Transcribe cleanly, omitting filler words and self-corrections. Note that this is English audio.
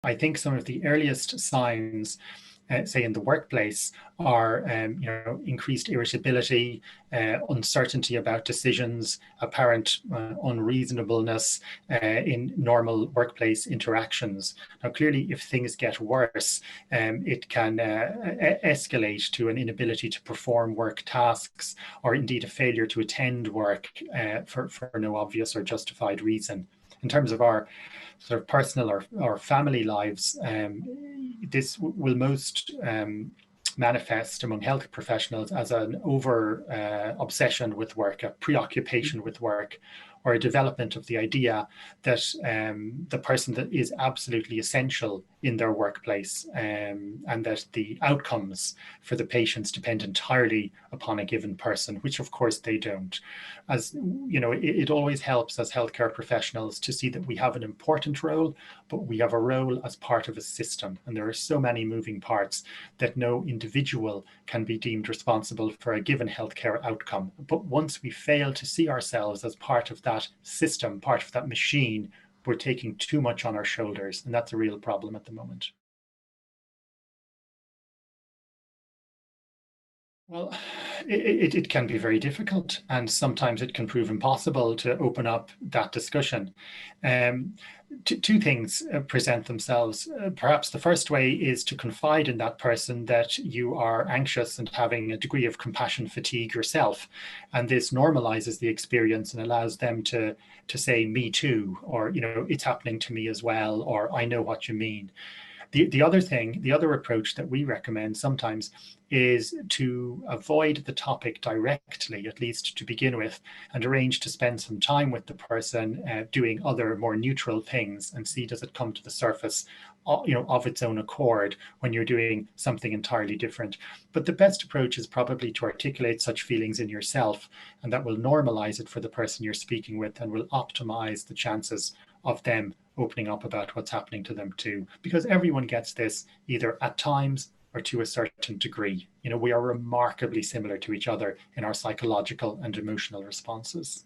I think some of the earliest signs, say in the workplace, are increased irritability, uncertainty about decisions, apparent unreasonableness in normal workplace interactions. Now, clearly, if things get worse, it can escalate to an inability to perform work tasks, or indeed a failure to attend work for no obvious or justified reason. In terms of our sort of personal or family lives, this will most manifest among health professionals as an over obsession with work, a preoccupation with work, or a development of the idea that the person that is absolutely essential in their workplace, and that the outcomes for the patients depend entirely upon a given person, which of course they don't. As you know, it always helps as healthcare professionals to see that we have an important role, but we have a role as part of a system, and there are so many moving parts that no individual can be deemed responsible for a given healthcare outcome. But once we fail to see ourselves as part of that system, part of that machine, we're taking too much on our shoulders, and that's a real problem at the moment. Well, it can be very difficult, and sometimes it can prove impossible to open up that discussion. Um, two things present themselves. Perhaps the first way is to confide in that person that you are anxious and having a degree of compassion fatigue yourself, and this normalizes the experience and allows them to say "me too," or "it's happening to me as well," or "I know what you mean." The other approach that we recommend sometimes is to avoid the topic directly, at least to begin with, and arrange to spend some time with the person doing other more neutral things, and see does it come to the surface of its own accord when you're doing something entirely different. But the best approach is probably to articulate such feelings in yourself, and that will normalize it for the person you're speaking with and will optimize the chances of them opening up about what's happening to them too, because everyone gets this either at times or to a certain degree. We are remarkably similar to each other in our psychological and emotional responses.